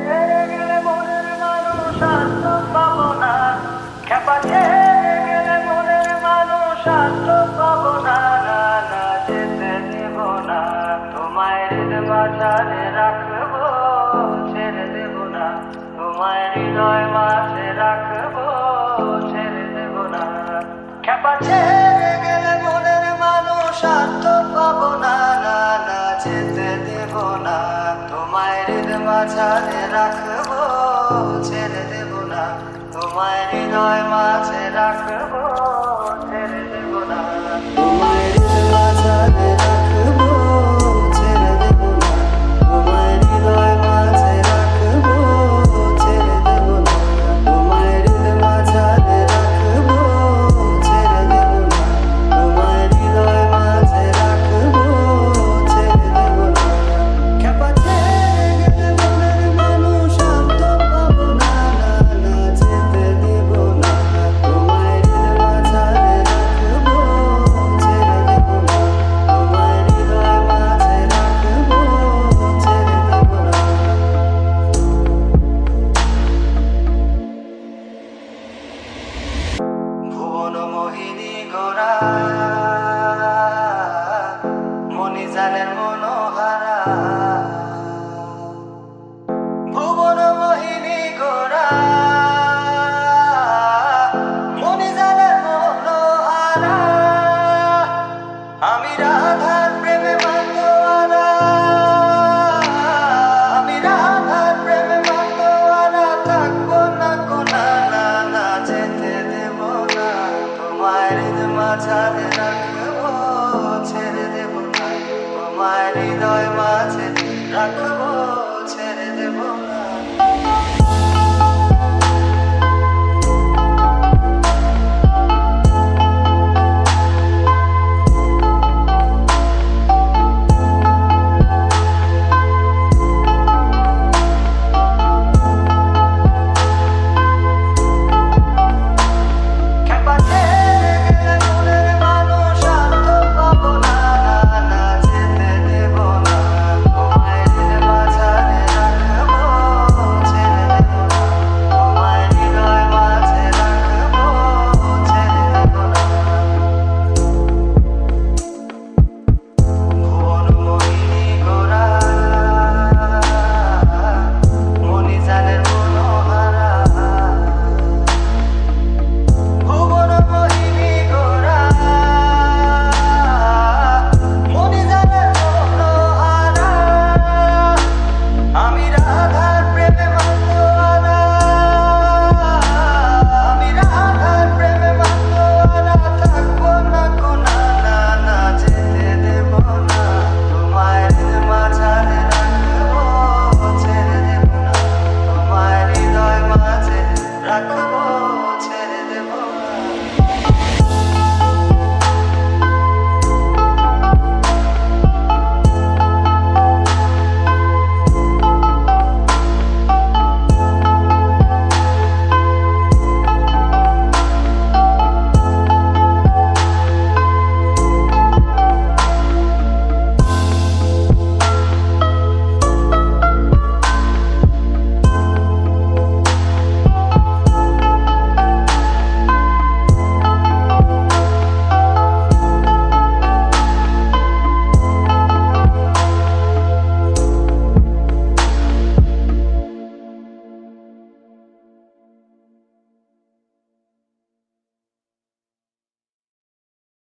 ছেড়ে গেলে মনের মানুষ আর তো পাবো না, খেপা ছেড়ে গেলে মনের মানুষ আর তো পাবো না, না না যেতে দেব না, তোমায় হৃদয় মাঝারে রাখবো, ছেড়ে দেব না, তোমায় হৃদয় মাঝে রাখবো, ছেড়ে দেব না, খেপা ছেড়ে গেলে মনের মানুষ আর তো পাবো না, না না যেতে দেব না, তোমায় হৃদয় মাঝারে রাখবো, ছেড়ে দেব না, তোমায় হৃদয় মাঝে রাখবো, ছেড়ে দেব না, তোমায় হৃদয় মাঝারে রাখবো, ছেড়ে দেব না, তোমায় হৃদয় মাঝে রাখবো, ছেড়ে দেব না, তোমায় হৃদয় মাঝারে রাখবো, ছেড়ে দেব না, তোমায় হৃদয় মাঝে রাখবো, ছেড়ে দেব না, খেপা ছেড়ে গেলে মনের মানুষ আর তো পাবো না, না না যেতে দেব না, তোমায় হৃদয় মাঝারে রাখবো, ছেড়ে দেব না, তোমায় হৃদয় মাঝে রাখবো, ছেড়ে দেব না। ভুবন মোহিনী গোরা মণিজানের মনোহারা, ভুবন মোহিনী গোরা মণিজানের মনোহারা, আমি রাধার প্রেমে মাতোয়ারা, আমি রাধার প্রেমে মাতোয়ারা, থাকবো না কোনা, না না যেতে দেব না, তোমায় হৃদয় মাঝারে রাখবো, ছেড়ে দেব না, তোমায় হৃদয় মাঝে রাখবো, ছেড়ে দেব না। খেপা ছেড়ে গেলে মনের মানুষ আর তো পাবো না, না না যেতে দেব না, তোমায় হৃদয় মাঝারে রাখবো, ছেড়ে দেব না, তোমায় হৃদয় মাঝে রাখবো, ছেড়ে দেব না। ভুবন মোহিনী গোরা মণিজানের মনোহারা, ভুবন মোহিনী গোরা মণিজানের মনোহারা, আমি রাধা